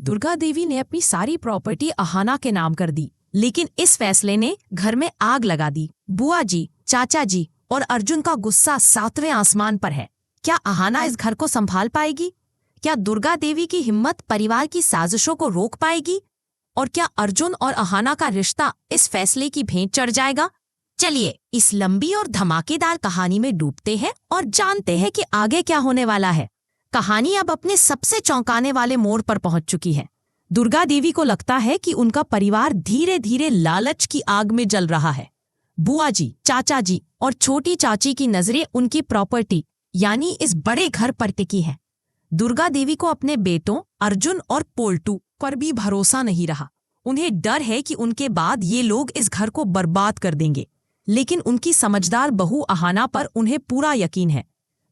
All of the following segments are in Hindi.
दुर्गा देवी ने अपनी सारी प्रॉपर्टी अहाना के नाम कर दी, लेकिन इस फैसले ने घर में आग लगा दी। बुआ जी, चाचा जी और अर्जुन का गुस्सा 7वें आसमान पर है। क्या अहाना इस घर को संभाल पाएगी? क्या दुर्गा देवी की हिम्मत परिवार की साजिशों को रोक पाएगी? और क्या अर्जुन और अहाना का रिश्ता इस फैसले की भेंट चढ़ जाएगा? चलिए इस लंबी और धमाकेदार कहानी में डूबते हैं और जानते हैं कि आगे क्या होने वाला है। कहानी अब अपने सबसे चौंकाने वाले मोड़ पर पहुंच चुकी है। दुर्गा देवी को लगता है कि उनका परिवार धीरे धीरे लालच की आग में जल रहा है। बुआ जी, चाचा जी और छोटी चाची की नजरें उनकी प्रॉपर्टी यानी इस बड़े घर पर टिकी है। दुर्गा देवी को अपने बेटों अर्जुन और पोल्टू पर भी भरोसा नहीं रहा। उन्हें डर है कि उनके बाद ये लोग इस घर को बर्बाद कर देंगे, लेकिन उनकी समझदार बहू अहाना पर उन्हें पूरा यकीन है।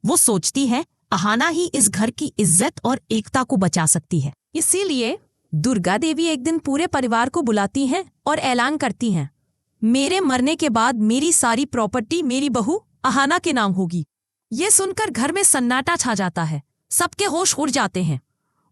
वो सोचती है अहाना ही इस घर की इज्जत और एकता को बचा सकती है। इसीलिए दुर्गा देवी एक दिन पूरे परिवार को बुलाती हैं और ऐलान करती हैं, मेरे मरने के बाद मेरी सारी प्रॉपर्टी मेरी बहू अहाना के नाम होगी। ये सुनकर घर में सन्नाटा छा जाता है। सबके होश उड़ जाते हैं।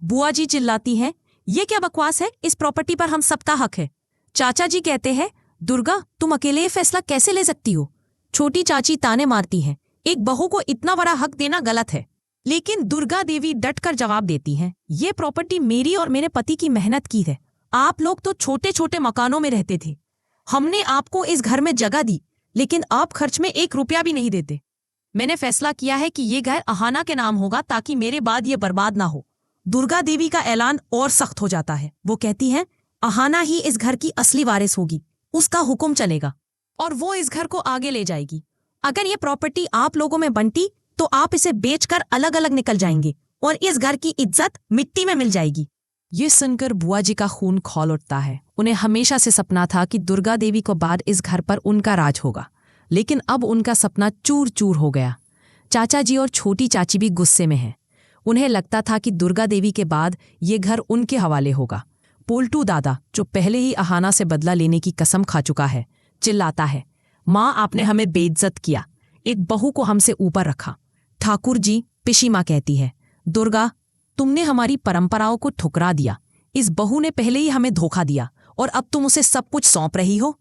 बुआ जी चिल्लाती हैं, ये क्या बकवास है? इस प्रॉपर्टी पर हम सबका हक है। चाचा जी कहते हैं, दुर्गा तुम अकेले ये फैसला कैसे ले सकती हो? छोटी चाची ताने मारती हैं, एक बहू को इतना बड़ा हक देना गलत है। लेकिन दुर्गा देवी डटकर जवाब देती हैं, ये प्रॉपर्टी मेरी और मेरे पति की मेहनत की है। आप लोग तो छोटे छोटे मकानों में रहते थे। हमने आपको इस घर में जगह दी, लेकिन आप खर्च में 1 रुपया भी नहीं देते। मैंने फैसला किया है कि ये घर अहाना के नाम होगा ताकि मेरे बाद ये बर्बाद ना हो। दुर्गा देवी का ऐलान और सख्त हो जाता है। वो कहती हैं, अहाना ही इस घर की असली वारिस होगी। उसका हुक्म चलेगा और वो इस घर को आगे ले जाएगी। अगर ये प्रॉपर्टी आप लोगों में बंटी तो आप इसे बेचकर अलग अलग निकल जाएंगे और इस घर की इज्जत मिट्टी में मिल जाएगी। ये सुनकर बुआ जी का खून खौल उठता है। उन्हें हमेशा से सपना था कि दुर्गा देवी को बाद इस घर पर उनका राज होगा, लेकिन अब उनका सपना चूर चूर हो गया। चाचा जी और छोटी चाची भी गुस्से में हैं। उन्हें लगता था कि दुर्गा देवी के बाद ये घर उनके हवाले होगा। पोल्टू दादा, जो पहले ही अहाना से बदला लेने की कसम खा चुका है, चिल्लाता है, माँ आपने हमें बेइज्जत किया, एक बहू को हमसे ऊपर रखा। ठाकुर जी, पिशी माँ कहती है, दुर्गा तुमने हमारी परंपराओं को ठुकरा दिया। इस बहू ने पहले ही हमें धोखा दिया और अब तुम उसे सब कुछ सौंप रही हो।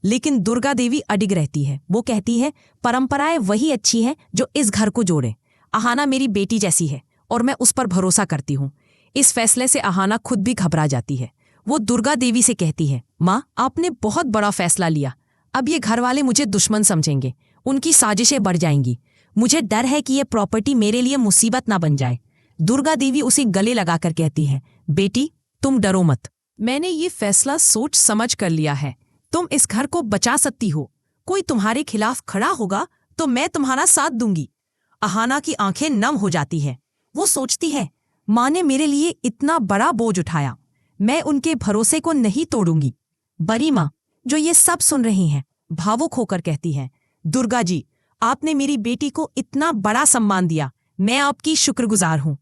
लेकिन दुर्गा देवी अडिग रहती है। वो कहती है, परंपराएं वही अच्छी हैं जो इस घर को जोड़े। अहाना मेरी बेटी जैसी है और मैं उस पर भरोसा करती हूँ। इस फैसले से अहाना खुद भी घबरा जाती है। वो दुर्गा देवी से कहती है, माँ आपने बहुत बड़ा फैसला लिया। अब ये घर वाले मुझे दुश्मन समझेंगे, उनकी साजिशें बढ़ जाएंगी। मुझे डर है कि ये प्रॉपर्टी मेरे लिए मुसीबत ना बन जाए। दुर्गा देवी उसे गले लगाकर कहती है, बेटी तुम डरो मत, मैंने ये फैसला सोच समझ कर लिया है। तुम इस घर को बचा सकती हो। कोई तुम्हारे खिलाफ खड़ा होगा तो मैं तुम्हारा साथ दूंगी। अहाना की आंखें नम हो जाती है। वो सोचती है, माँ ने मेरे लिए इतना बड़ा बोझ उठाया, मैं उनके भरोसे को नहीं तोड़ूंगी। बड़ी माँ, जो ये सब सुन रही हैं, भावुक होकर कहती हैं, दुर्गा जी आपने मेरी बेटी को इतना बड़ा सम्मान दिया, मैं आपकी शुक्रगुजार हूँ।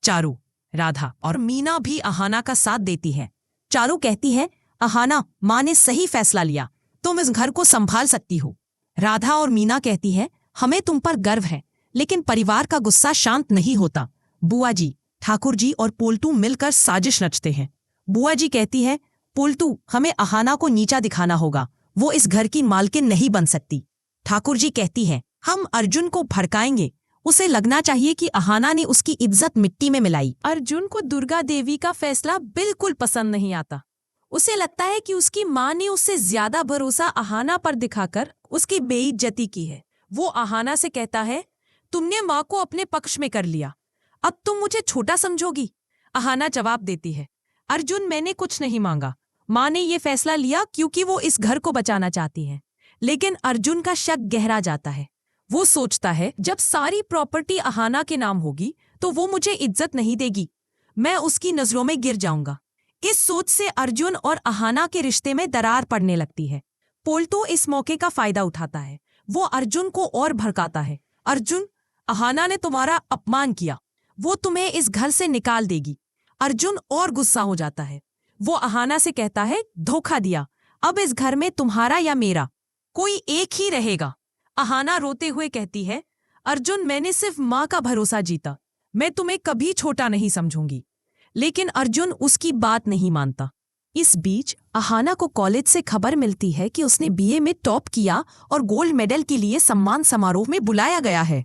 चारू, राधा और मीना भी अहाना का साथ देती है। चारू कहती है, अहाना माँ ने सही फैसला लिया, तुम इस घर को संभाल सकती हो। राधा और मीना कहती है, हमें तुम पर गर्व है, लेकिन परिवार का गुस्सा शांत नहीं होता। बुआ जी, ठाकुर जी और पोल्टू मिलकर साजिश रचते हैं। बुआ जी कहती है, पोल्टू हमें अहाना को नीचा दिखाना होगा, वो इस घर की मालकिन नहीं बन सकती। ठाकुर जी कहती है, हम अर्जुन को भड़काएंगे, उसे लगना चाहिए कि अहाना ने उसकी इज्जत मिट्टी में मिलाई। अर्जुन को दुर्गा देवी का फैसला बिल्कुल पसंद नहीं आता। उसे लगता है कि उसकी माँ ने उससे ज्यादा भरोसा अहाना पर दिखाकर उसकी बेइज्जती की है। वो अहाना से कहता है, तुमने माँ को अपने पक्ष में कर लिया, अब तुम मुझे छोटा समझोगी। अहाना जवाब देती है, अर्जुन मैंने कुछ नहीं मांगा, माँ ने ये फैसला लिया क्योंकि वो इस घर को बचाना चाहती है। लेकिन अर्जुन का शक गहरा जाता है। वो सोचता है, जब सारी प्रॉपर्टी अहाना के नाम होगी तो वो मुझे इज्जत नहीं देगी, मैं उसकी नजरों में गिर जाऊंगा। इस सोच से अर्जुन और अहाना के रिश्ते में दरार पड़ने लगती है। पोल्टू इस मौके का फायदा उठाता है। वो अर्जुन को और भड़काता है, अर्जुन अहाना ने तुम्हारा अपमान किया, वो तुम्हें इस घर से निकाल देगी। अर्जुन और गुस्सा हो जाता है। वो अहाना से कहता है, धोखा दिया, अब इस घर में तुम्हारा या मेरा कोई एक ही रहेगा। अहाना रोते हुए कहती है, अर्जुन मैंने सिर्फ माँ का भरोसा जीता, मैं तुम्हें कभी छोटा नहीं समझूंगी। लेकिन अर्जुन उसकी बात नहीं मानता। इस बीच अहाना को कॉलेज से खबर मिलती है कि उसने बीए में टॉप किया और गोल्ड मेडल के लिए सम्मान समारोह में बुलाया गया है।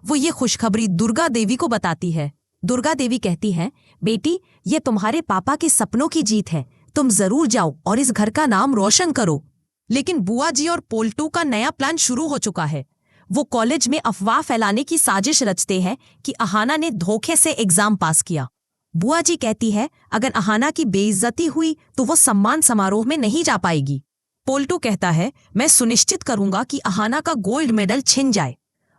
वो ये खुशखबरी दुर्गा देवी को बताती है। दुर्गा देवी कहती है, बेटी, ये तुम्हारे पापा के सपनों की जीत है, तुम जरूर जाओ और इस घर का नाम रोशन करो। लेकिन बुआ जी और पोल्टू का नया प्लान शुरू हो चुका है। वो कॉलेज में अफवाह फैलाने की साजिश रचते हैं कि अहाना ने धोखे से एग्जाम पास किया। बुआ जी कहती है, अगर अहाना की बेइज्जती हुई तो वो सम्मान समारोह में नहीं जा पाएगी। पोल्टू कहता है, मैं सुनिश्चित करूंगा कि अहाना का गोल्ड मेडल छिन जाए।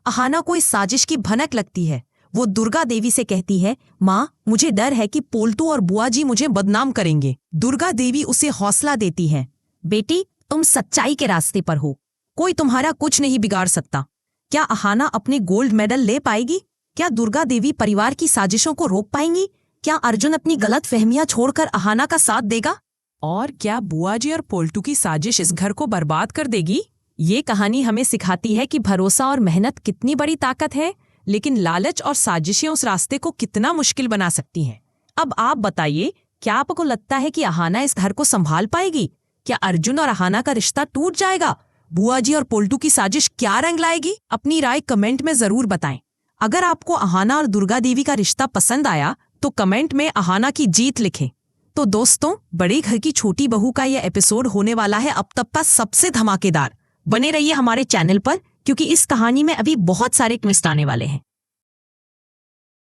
अहाना को इस साजिश की भनक लगती है। वो दुर्गा देवी से कहती है, माँ, मुझे डर है कि पोल्टू और बुआ जी मुझे बदनाम करेंगे। दुर्गा देवी उसे हौसला देती है, बेटी, तुम सच्चाई के रास्ते पर हो, कोई तुम्हारा कुछ नहीं बिगाड़ सकता। क्या अहाना अपने गोल्ड मेडल ले पाएगी? क्या दुर्गा देवी परिवार की साजिशों को रोक पाएंगी? क्या अर्जुन अपनी गलत फहमियां छोड़कर अहाना का साथ देगा? और क्या बुआ जी और पोल्टू की साजिश इस घर को बर्बाद कर देगी? ये कहानी हमें सिखाती है कि भरोसा और मेहनत कितनी बड़ी ताकत है, लेकिन लालच और साजिशें उस रास्ते को कितना मुश्किल बना सकती हैं। अब आप बताइए, क्या आपको लगता है कि अहाना इस घर को संभाल पाएगी? क्या अर्जुन और अहाना का रिश्ता टूट जाएगा? बुआ जी और पोल्टू की साजिश क्या रंग लाएगी? अपनी राय कमेंट में जरूर बताएं। अगर आपको अहाना और दुर्गा देवी का रिश्ता पसंद आया तो कमेंट में अहाना की जीत लिखें। तो दोस्तों, बड़े घर की छोटी बहू का यह एपिसोड होने वाला है अब तक का सबसे धमाकेदार। बने रहिए हमारे चैनल पर, क्योंकि इस कहानी में अभी बहुत सारे ट्विस्ट आने वाले हैं।